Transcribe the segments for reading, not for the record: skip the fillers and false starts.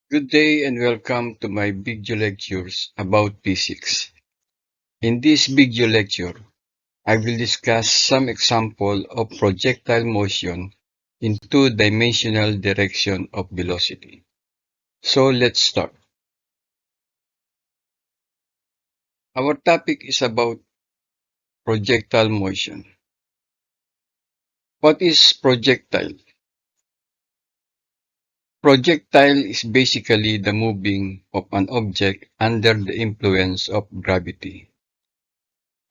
Good day and welcome to my video lectures about physics. In this video lecture, I will discuss some example of projectile motion in two-dimensional direction of velocity. So let's start. Our topic is about projectile motion. What is projectile? Projectile is basically the moving of an object under the influence of gravity.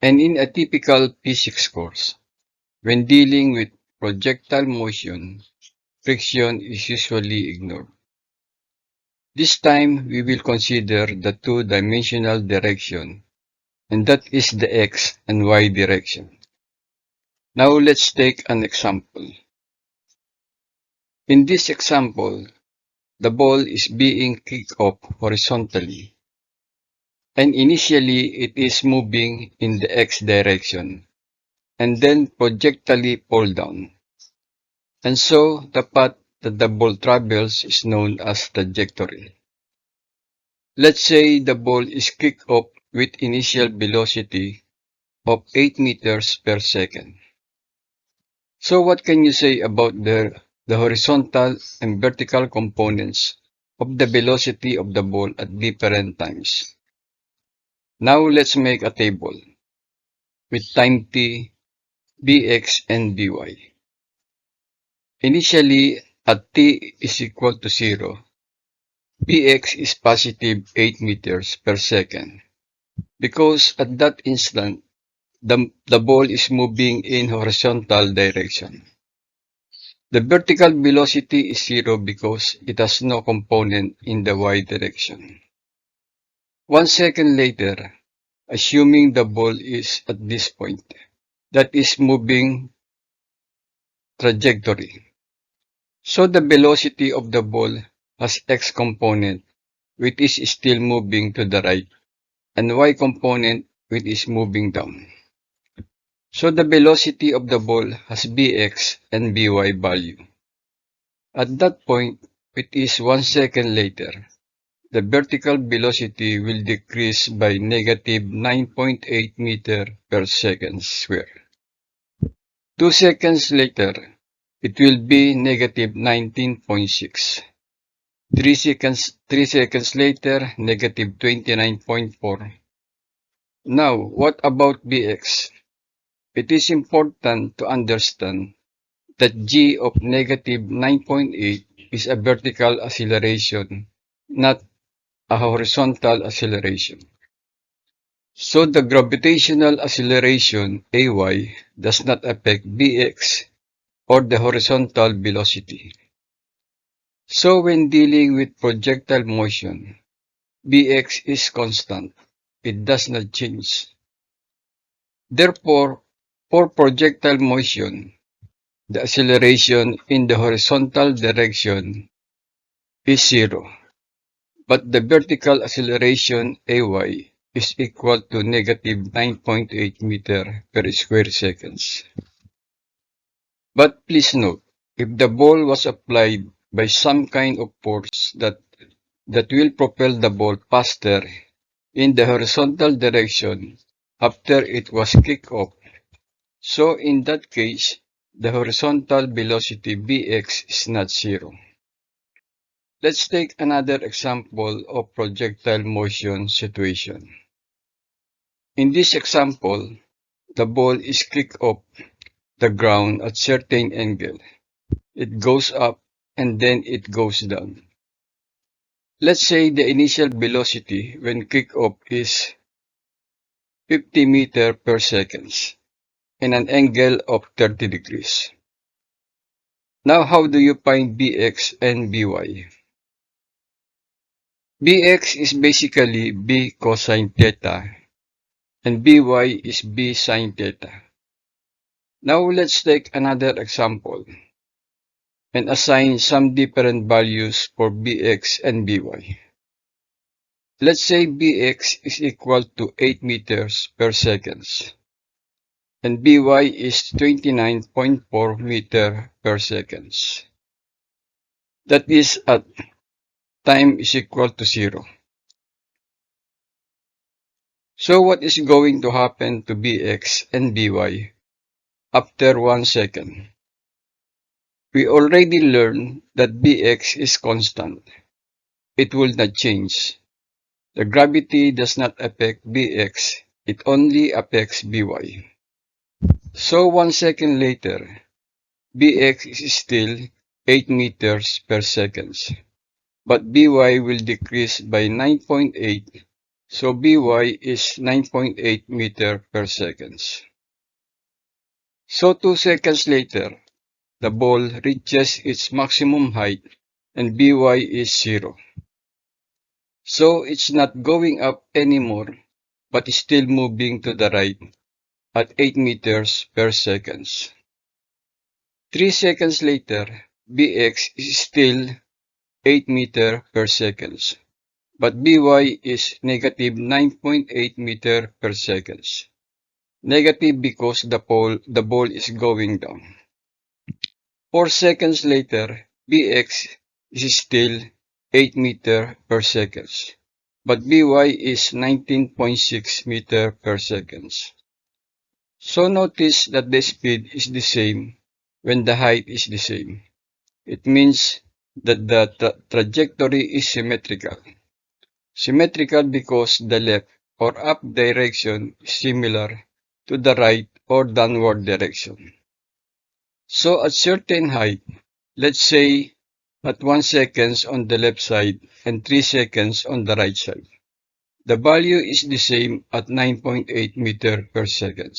And in a typical physics course, when dealing with projectile motion, friction is usually ignored. This time, we will consider the two-dimensional direction, and that is the x and y direction. Now let's take an example. In this example, the ball is being kicked off horizontally, and initially it is moving in the x direction, and then projectile pulled down. And so, the path that the ball travels is known as trajectory. Let's say the ball is kicked off with initial velocity of 8 meters per second. So what can you say about the horizontal and vertical components of the velocity of the ball at different times? Now let's make a table with time t, bx, and by. Initially, at t is equal to 0, bx is positive 8 meters per second because at that instant, the ball is moving in horizontal direction. The vertical velocity is 0 because it has no component in the y direction. 1 second later, assuming the ball is at this point, that is moving trajectory. So the velocity of the ball has x component which is still moving to the right and y component which is moving down. So the velocity of the ball has bx and by value. At that point, which is 1 second later, the vertical velocity will decrease by negative 9.8 meter per second square. 2 seconds later, it will be negative 19.6. 3 seconds later, negative 29.4. Now, what about bx? It is important to understand that g of negative 9.8 is a vertical acceleration, not a horizontal acceleration. So the gravitational acceleration ay does not affect bx or the horizontal velocity. So when dealing with projectile motion, bx is constant. It does not change. Therefore, for projectile motion, the acceleration in the horizontal direction is 0, but the vertical acceleration ay is equal to negative 9.8 meter per square seconds. But please note, if the ball was applied by some kind of force that will propel the ball faster in the horizontal direction after it was kicked off, so in that case, the horizontal velocity bx is not 0. Let's take another example of projectile motion situation. In this example, the ball is kicked off the ground at certain angle. It goes up and then it goes down. Let's say the initial velocity when kicked off is 50 meter per second and an angle of 30 degrees. Now how do you find bx and by? Bx is basically b cosine theta and by is b sine theta. Now let's take another example and assign some different values for bx and by. Let's say bx is equal to 8 meters per second and by is 29.4 meter per second. That is at time is equal to 0. So what is going to happen to Bx and By after 1 second? We already learned that Bx is constant. It will not change. The gravity does not affect Bx, it only affects By. So 1 second later, Bx is still 8 meters per second, but By will decrease by 9.8, so By is 9.8 meter per second. So 2 seconds later, the ball reaches its maximum height and By is 0. So it's not going up anymore, but is still moving to the right at 8 meters per second. 3 seconds later, Bx is still 8 meter per second, but By is negative 9.8 meter per second. Negative because the ball is going down. 4 seconds later, Bx is still 8 meter per second, but By is 19.6 meter per second. So notice that the speed is the same when the height is the same. It means that the trajectory is symmetrical. Symmetrical because the left or up direction is similar to the right or downward direction. So at certain height, let's say at 1 seconds on the left side and 3 seconds on the right side, the value is the same at 9.8 meter per second.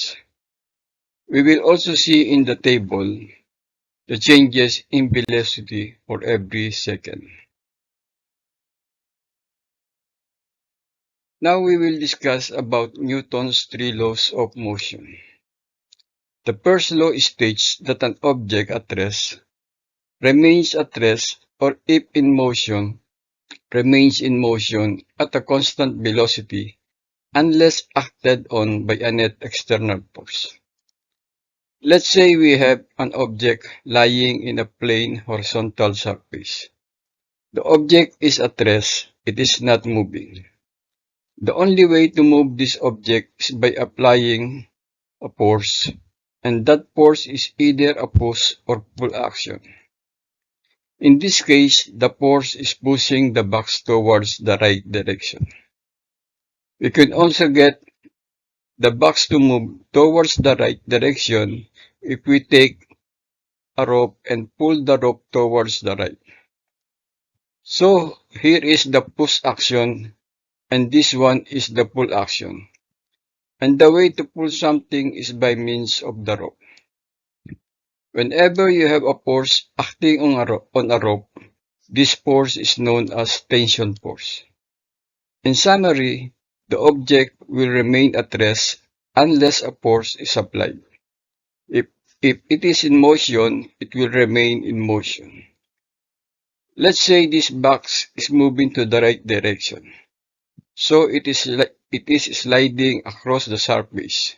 We will also see in the table the changes in velocity for every second. Now we will discuss about Newton's 3 laws of motion. The first law states that an object at rest remains at rest, or if in motion, remains in motion at a constant velocity unless acted on by a net external force. Let's say we have an object lying in a plain horizontal surface. The object is at rest, it is not moving. The only way to move this object is by applying a force, and that force is either a push or pull action. In this case, the force is pushing the box towards the right direction. We can also get the box to move towards the right direction if we take a rope and pull the rope towards the right. So here is the push action and this one is the pull action. And the way to pull something is by means of the rope. Whenever you have a force acting on a rope, this force is known as tension force. In summary, the object will remain at rest unless a force is applied. If it is in motion, it will remain in motion. Let's say this box is moving to the right direction. So it is sliding across the surface.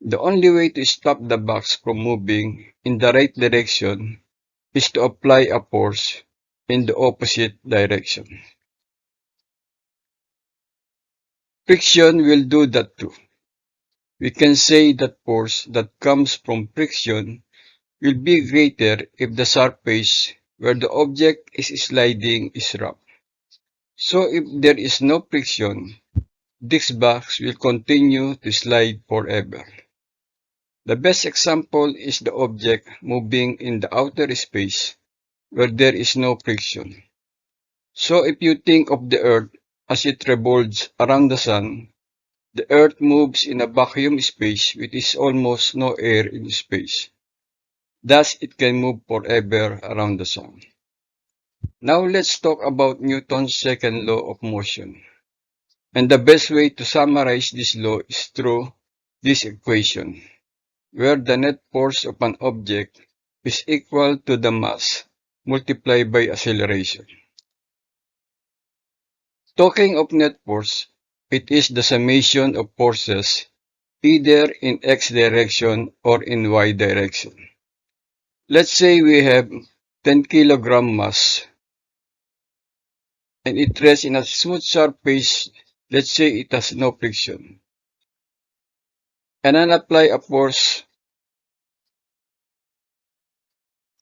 The only way to stop the box from moving in the right direction is to apply a force in the opposite direction. Friction will do that too. We can say that force that comes from friction will be greater if the surface where the object is sliding is rough. So if there is no friction, this box will continue to slide forever. The best example is the object moving in the outer space where there is no friction. So if you think of the Earth as it revolves around the Sun, the Earth moves in a vacuum space with is almost no air in space. Thus, it can move forever around the Sun. Now let's talk about Newton's second law of motion. And the best way to summarize this law is through this equation, where the net force of an object is equal to the mass multiplied by acceleration. Talking of net force, it is the summation of forces either in x direction or in y direction. Let's say we have 10 kilogram mass and it rests in a smooth surface, let's say it has no friction, and then apply a force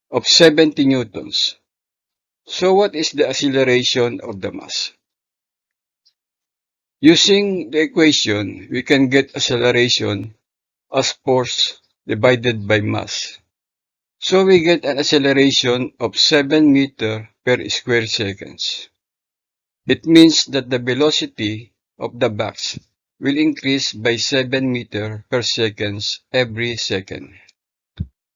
of 70 newtons. So what is the acceleration of the mass? Using the equation, we can get acceleration as force divided by mass. So we get an acceleration of 7 meter per square seconds. It means that the velocity of the box will increase by 7 meter per seconds every second.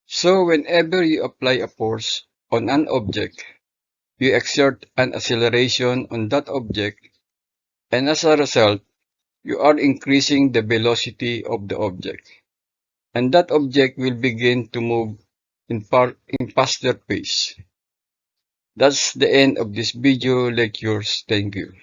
So whenever you apply a force on an object, you exert an acceleration on that object, and as a result, you are increasing the velocity of the object, and that object will begin to move in faster pace. That's the end of this video lectures. Thank you.